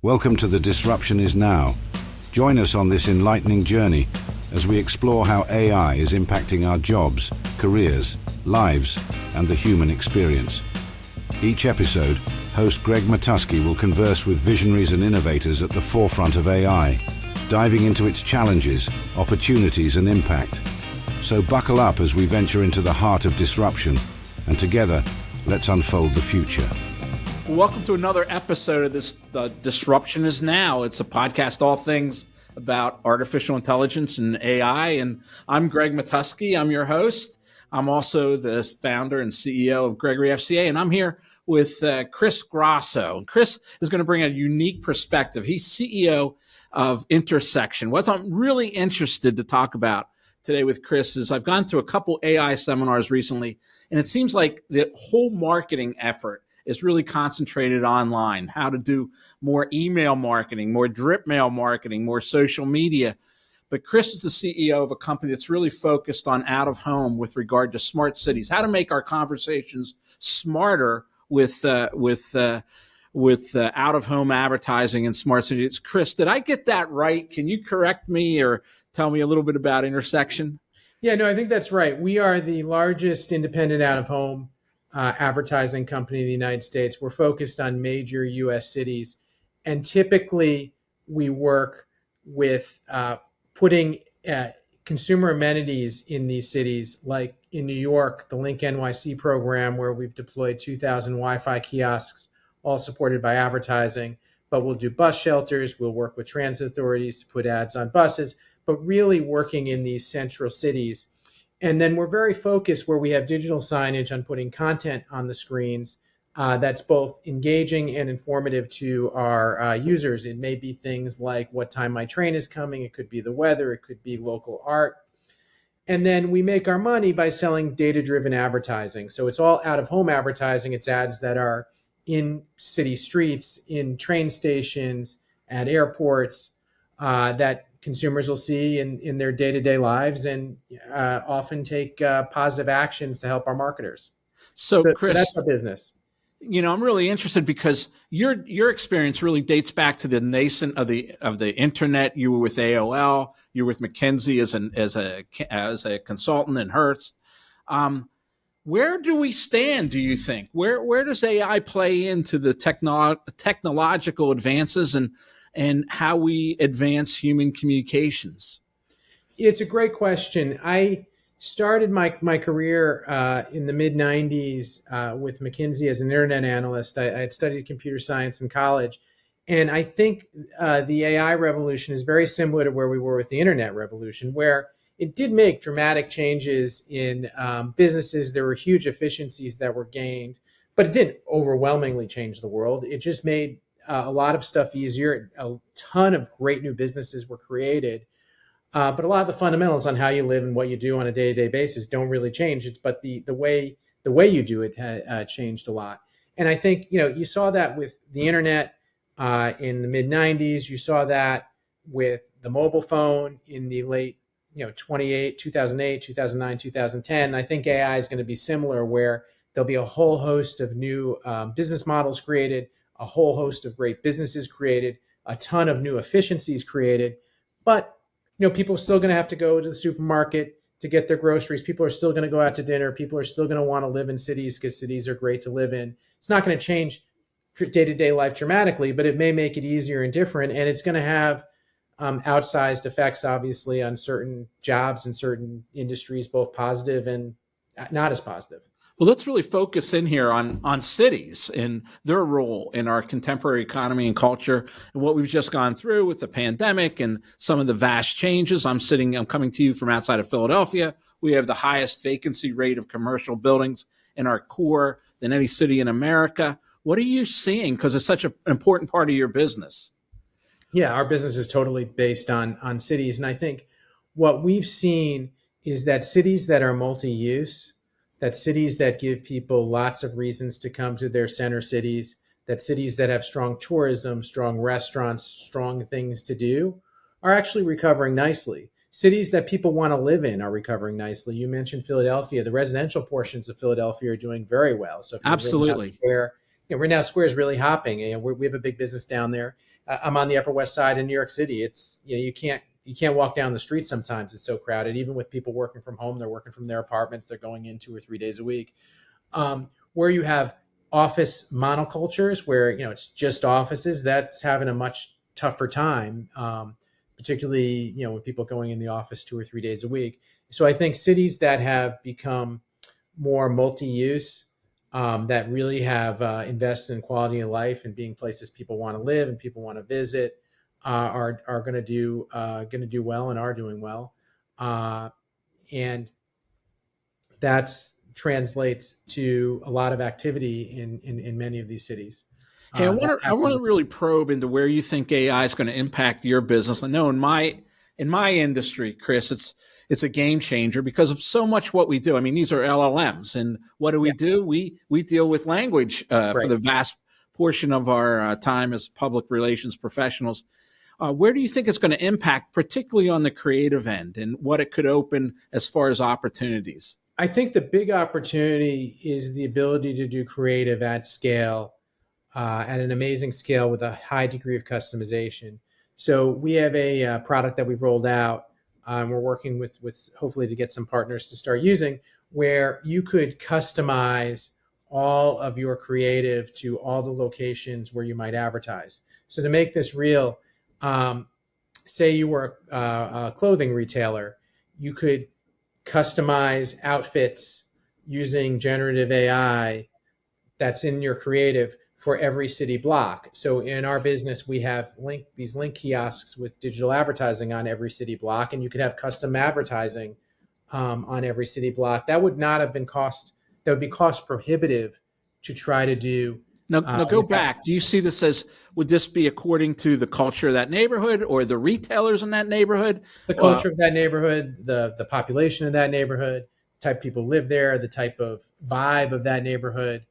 Welcome to The Disruption Is Now. Join us on this enlightening journey as we explore how AI is impacting our jobs, careers, lives, and the human experience. Each episode, host Greg Matusky will converse with visionaries and innovators at the forefront of AI, diving into its challenges, opportunities, and impact. So buckle up as we venture into the heart of disruption, and together, let's unfold the future. Welcome to another episode of this. The Disruption Is Now. It's a podcast, all things about artificial intelligence and AI. And I'm Greg Matusky. I'm your host. I'm also the founder and CEO of Gregory FCA. And I'm here with Chris Grosso. And Chris is going to bring a unique perspective. He's CEO of Intersection. What I'm really interested to talk about today with Chris is I've gone through a couple AI seminars recently, and it seems like the whole marketing effort is really concentrated online, how to do more email marketing, more drip mail marketing, more social media. But Chris is the CEO of a company that's really focused on out of home with regard to smart cities, how to make our conversations smarter with out of home advertising and smart cities. Chris, did I get that right? Can you correct me or tell me a little bit about Intersection? Yeah, no, I think that's right. We are the largest independent out of home advertising company in the United States. We're focused on major U.S. cities, and typically we work with putting consumer amenities in these cities, like in New York, the Link NYC program, where we've deployed 2,000 Wi-Fi kiosks, all supported by advertising. But we'll do bus shelters, we'll work with transit authorities to put ads on buses, but really working in these central cities. And then we're very focused where we have digital signage on putting content on the screens that's both engaging and informative to our users. It may be things like what time my train is coming. It could be the weather. It could be local art. And then we make our money by selling data-driven advertising. So it's all out-of-home advertising. It's ads that are in city streets, in train stations, at airports, that consumers will see in their day-to-day lives and often take positive actions to help our marketers. So Chris, so that's our business. You know, I'm really interested because your experience really dates back to the nascent of the internet. You were with AOL, you were with McKinsey as a consultant in Hearst. Where do we stand, do you think? Where does AI play into the technological advances and how we advance human communications? It's a great question. I started my career in the mid-90s with McKinsey as an internet analyst. I had studied computer science in college. And I think the AI revolution is very similar to where we were with the internet revolution, where it did make dramatic changes in businesses. There were huge efficiencies that were gained, but it didn't overwhelmingly change the world. It just made a lot of stuff easier. A ton of great new businesses were created. But a lot of the fundamentals on how you live and what you do on a day-to-day basis don't really change. But the way you do it changed a lot. And I think, you saw that with the internet in the mid-90s. You saw that with the mobile phone in the late 2008, 2009, 2010. I think AI is going to be similar, where there'll be a whole host of new business models created, a whole host of great businesses created, a ton of new efficiencies created. But, people are still going to have to go to the supermarket to get their groceries. People are still going to go out to dinner. People are still going to want to live in cities because cities are great to live in. It's not going to change day-to-day life dramatically, but it may make it easier and different. And it's going to have outsized effects, obviously, on certain jobs and certain industries, both positive and not as positive. Well, let's really focus in here on cities and their role in our contemporary economy and culture and what we've just gone through with the pandemic and some of the vast changes. I'm coming to you from outside of Philadelphia. We have the highest vacancy rate of commercial buildings in our core than any city in America. What are you seeing? Because it's such an important part of your business. Yeah, our business is totally based on cities. And I think what we've seen is that cities that are multi-use, that cities that give people lots of reasons to come to their center cities, that cities that have strong tourism, strong restaurants, strong things to do, are actually recovering nicely. Cities that people want to live in are recovering nicely. You mentioned Philadelphia. The residential portions of Philadelphia are doing very well. So if absolutely, Renown Square is really hopping. We have a big business down there. I'm on the Upper West Side in New York City. It's you can't walk down the street sometimes. It's so crowded. Even with people working from home, they're working from their apartments. They're going in 2 or 3 days a week. Where you have office monocultures, where it's just offices, that's having a much tougher time. Particularly with people going in the office 2 or 3 days a week. So I think cities that have become more multi-use, that really have invested in quality of life and being places people want to live and people want to visit, are going to do well and are doing well, and that's translates to a lot of activity in many of these cities. Hey, I want to really probe into where you think AI is going to impact your business. I know in my industry, Chris, it's a game changer because of so much what we do. I mean, these are LLMs, and what do we do? We deal with language for the vast portion of our time as public relations professionals. Where do you think it's going to impact, particularly on the creative end, and what it could open as far as opportunities? I think the big opportunity is the ability to do creative at scale, at an amazing scale with a high degree of customization. So we have a product that we've rolled out. We're working with hopefully to get some partners to start using, where you could customize all of your creative to all the locations where you might advertise. So to make this real, say you were a clothing retailer, you could customize outfits using generative AI that's in your creative for every city block. So in our business, we have these link kiosks with digital advertising on every city block, and you could have custom advertising on every city block. That would be cost prohibitive to try to do. Now go back. Do you see this as, would this be according to the culture of that neighborhood or the retailers in that neighborhood? The culture of that neighborhood, the population of that neighborhood, type of people live there, the type of vibe of that neighborhood,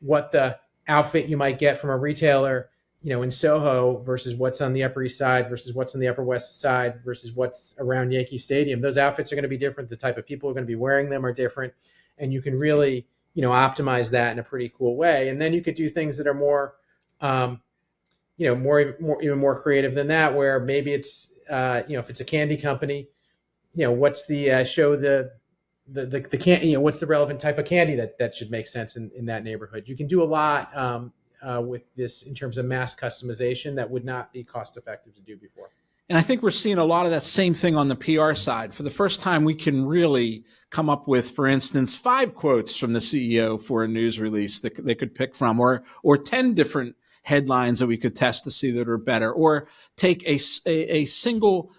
what the outfit you might get from a retailer, in Soho versus what's on the Upper East Side versus what's on the Upper West Side versus what's around Yankee Stadium. Those outfits are going to be different. The type of people who are going to be wearing them are different. And you can really, optimize that in a pretty cool way. And then you could do things that are more, even more creative than that, where maybe it's, if it's a candy company, what's the candy, what's the relevant type of candy that should make sense in that neighborhood. You can do a lot with this in terms of mass customization that would not be cost effective to do before. And I think we're seeing a lot of that same thing on the PR side. For the first time, we can really come up with, for instance, 5 quotes from the CEO for a news release that they could pick from, or 10 different headlines that we could test to see that are better, or take a single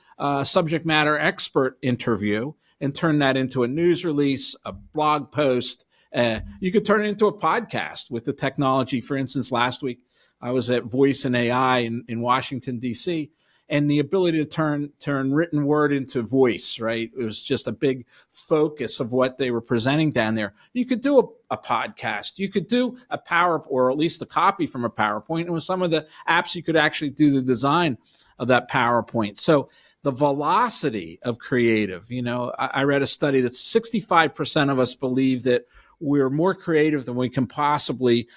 subject matter expert interview and turn that into a news release, a blog post. You could turn it into a podcast with the technology. For instance, last week I was at Voice and AI in Washington, D.C., and the ability to turn written word into voice, right? It was just a big focus of what they were presenting down there. You could do a podcast. You could do a or at least a copy from a PowerPoint. And with some of the apps, you could actually do the design of that PowerPoint. So the velocity of creative, I read a study that 65% of us believe that we're more creative than we can possibly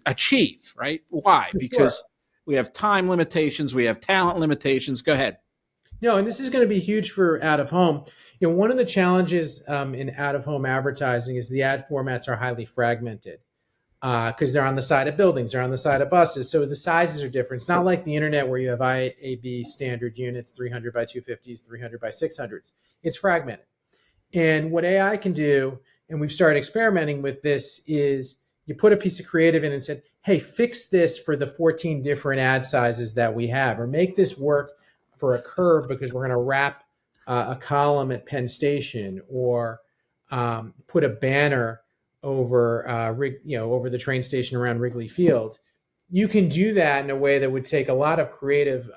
achieve, right? Why? Because we have time limitations. We have talent limitations. Go ahead. No, and this is going to be huge for out of home. One of the challenges in out of home advertising is the ad formats are highly fragmented because they're on the side of buildings, they're on the side of buses. So the sizes are different. It's not like the internet where you have IAB standard units, 300 by 250s, 300 by 600s. It's fragmented. And what AI can do, and we've started experimenting with this, is you put a piece of creative in and said, hey, fix this for the 14 different ad sizes that we have, or make this work for a curve because we're going to wrap a column at Penn Station, or put a banner over over the train station around Wrigley Field. You can do that in a way that would take a lot of creative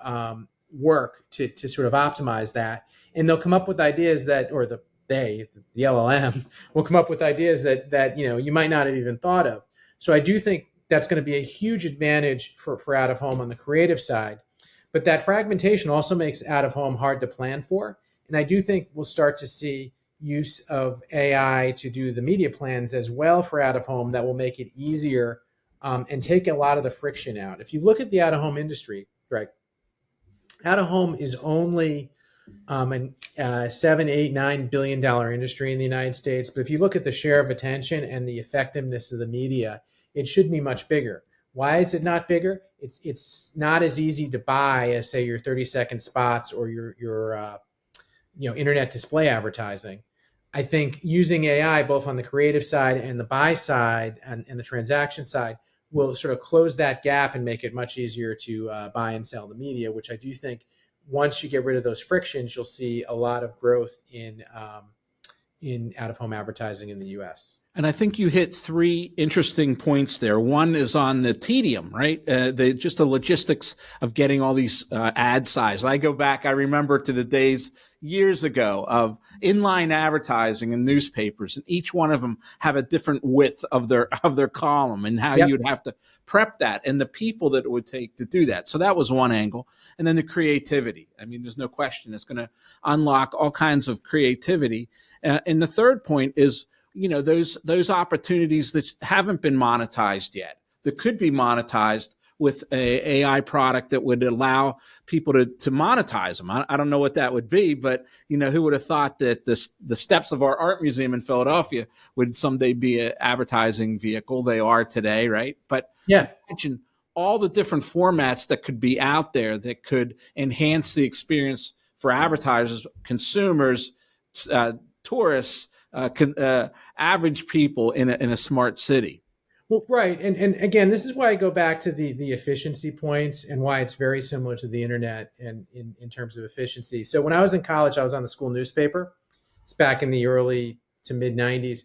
work to sort of optimize that. And they'll come up with ideas that, or the LLM will come up with ideas that you might not have even thought of. So I do think that's going to be a huge advantage for out of home on the creative side. But that fragmentation also makes out of home hard to plan for. And I do think we'll start to see use of AI to do the media plans as well for out of home that will make it easier and take a lot of the friction out. If you look at the out of home industry, Greg, out of home is only an $7, $8, $9 billion industry in the United States. But if you look at the share of attention and the effectiveness of the media, it should be much bigger. Why is it not bigger? It's not as easy to buy as, say, your 30-second spots or your internet display advertising. I think using AI both on the creative side and the buy side and the transaction side will sort of close that gap and make it much easier to buy and sell the media, which I do think once you get rid of those frictions, you'll see a lot of growth in out-of-home advertising in the U.S. And I think you hit three interesting points there. One is on the tedium, right? Just the logistics of getting all these ad size. I go back, I remember to the days years ago of inline advertising in newspapers, and each one of them have a different width of their column and how Yep. you'd have to prep that and the people that it would take to do that. So that was one angle. And then the creativity. I mean, there's no question it's going to unlock all kinds of creativity. And the third point is, those opportunities that haven't been monetized yet, that could be monetized with a AI product that would allow people to monetize them. I don't know what that would be, but who would have thought that the steps of our art museum in Philadelphia would someday be an advertising vehicle? They are today, right? But Yeah. imagine all the different formats that could be out there that could enhance the experience for advertisers, consumers, tourists, average people in a smart city. Well, right. And again, this is why I go back to the efficiency points and why it's very similar to the internet and in terms of efficiency. So when I was in college, I was on the school newspaper. It's back in the early to mid 90s.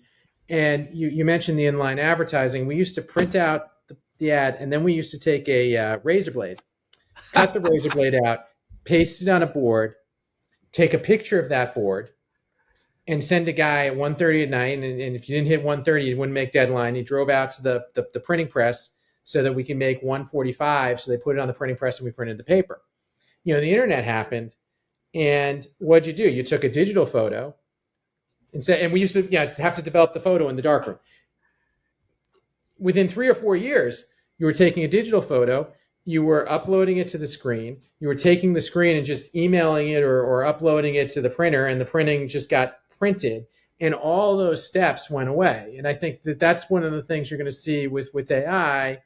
And you mentioned the inline advertising. We used to print out the ad, and then we used to take a razor blade, cut the razor blade out, paste it on a board, take a picture of that board, and send a guy at 1:30 at night. And if you didn't hit 1:30, you wouldn't make deadline. He drove out to the printing press so that we can make 1:45. So they put it on the printing press and we printed the paper. The internet happened. And what'd you do? You took a digital photo and we used to have to develop the photo in the darkroom. Within 3 or 4 years, you were taking a digital photo, you were uploading it to the screen, you were taking the screen and just emailing it or uploading it to the printer, and the printing just got printed, and all those steps went away. And I think that's one of the things you're going to see with AI.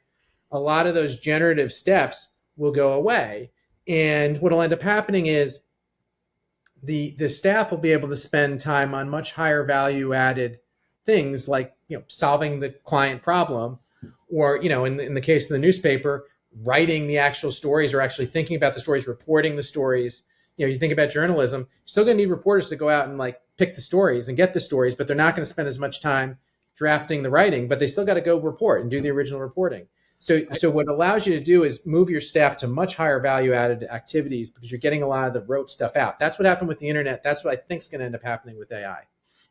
A lot of those generative steps will go away. And what will end up happening is the staff will be able to spend time on much higher value added things like solving the client problem, or in the case of the newspaper, writing the actual stories or actually thinking about the stories, reporting the stories. You think about journalism, you're still going to need reporters to go out and pick the stories and get the stories, but they're not going to spend as much time drafting the writing, but they still got to go report and do the original reporting. So what allows you to do is move your staff to much higher value added activities because you're getting a lot of the rote stuff out. That's what happened with the internet. That's what I think is going to end up happening with AI.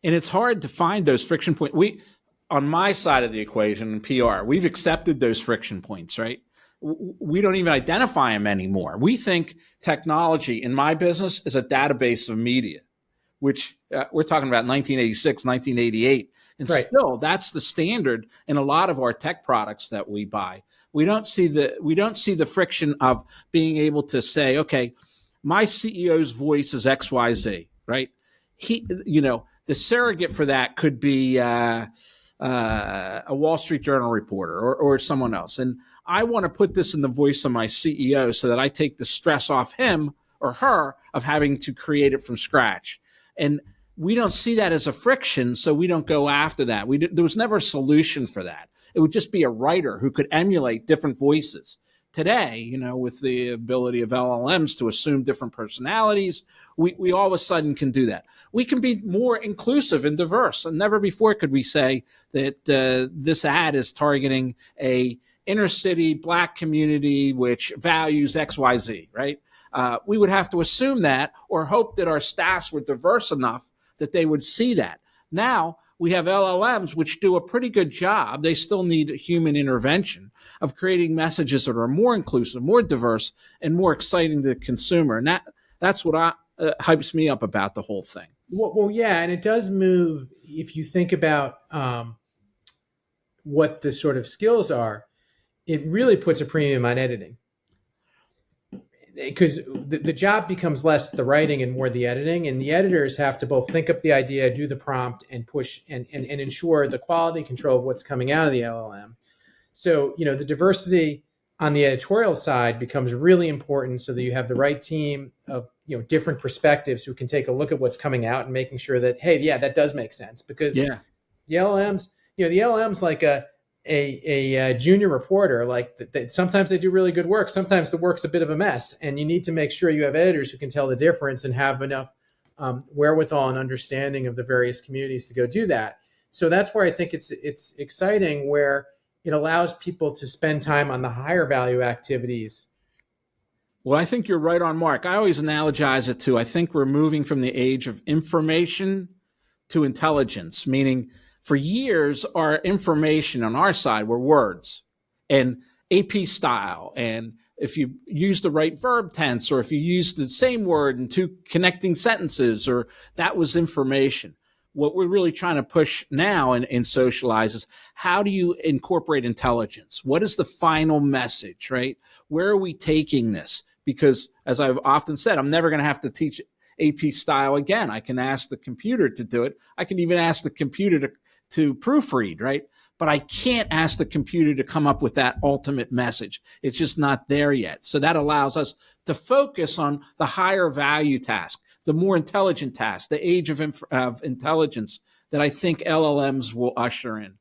And it's hard to find those friction points. On my side of the equation in PR, we've accepted those friction points, right? We don't even identify them anymore. We think technology in my business is a database of media, which we're talking about 1986, 1988. And Right. Still, that's the standard in a lot of our tech products that we buy. We don't see the friction of being able to say, okay, my CEO's voice is XYZ, right? The surrogate for that could be a Wall Street Journal reporter or someone else. And I want to put this in the voice of my CEO so that I take the stress off him or her of having to create it from scratch. And we don't see that as a friction, so we don't go after that. There was never a solution for that. It would just be a writer who could emulate different voices. Today, with the ability of LLMs to assume different personalities, we all of a sudden can do that. We can be more inclusive and diverse. And never before could we say that this ad is targeting a inner city Black community which values XYZ, right? We would have to assume that or hope that our staffs were diverse enough that they would see that. Now, we have LLMs which do a pretty good job. They still need human intervention of creating messages that are more inclusive, more diverse, and more exciting to the consumer. And that's what hypes me up about the whole thing. Well, yeah, and it does move. If you think about what the sort of skills are, it really puts a premium on editing, because the job becomes less the writing and more the editing, and the editors have to both think up the idea, do the prompt, and push and ensure the quality control of what's coming out of the LLM. So, the diversity on the editorial side becomes really important, so that you have the right team of different perspectives who can take a look at what's coming out and making sure that, hey, yeah, that does make sense. Because the LLM's like a junior reporter. Like sometimes they do really good work, sometimes the work's a bit of a mess, and you need to make sure you have editors who can tell the difference and have enough wherewithal and understanding of the various communities to go do that. So that's where I think it's exciting, where it allows people to spend time on the higher value activities. Well, I think you're right on, Mark. I always analogize it to, I think we're moving from the age of information to intelligence, meaning for years, our information on our side were words and AP style. And if you use the right verb tense, or if you use the same word in two connecting sentences, or that was information. What we're really trying to push now and socialize is, how do you incorporate intelligence? What is the final message, right? Where are we taking this? Because as I've often said, I'm never going to have to teach AP style again. I can ask the computer to do it. I can even ask the computer to proofread, right? But I can't ask the computer to come up with that ultimate message. It's just not there yet. So that allows us to focus on the higher value task, the more intelligent task, the age of intelligence that I think LLMs will usher in.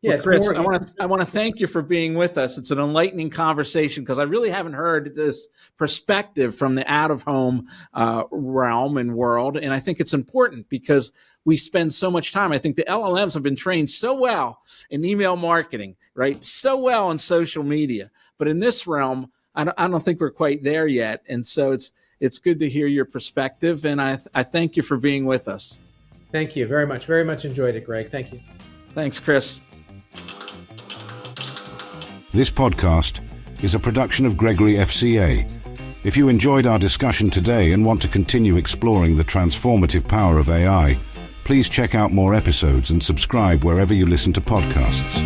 Yeah, well, Chris, I want to thank you for being with us. It's an enlightening conversation, because I really haven't heard this perspective from the out-of-home realm and world. And I think it's important, because we spend so much time. I think the LLMs have been trained so well in email marketing, right? So well in social media. But in this realm, I don't think we're quite there yet. And so it's good to hear your perspective. And I thank you for being with us. Thank you very much. Very much enjoyed it, Greg. Thank you. Thanks, Chris. This podcast is a production of Gregory FCA. If you enjoyed our discussion today and want to continue exploring the transformative power of AI, please check out more episodes and subscribe wherever you listen to podcasts.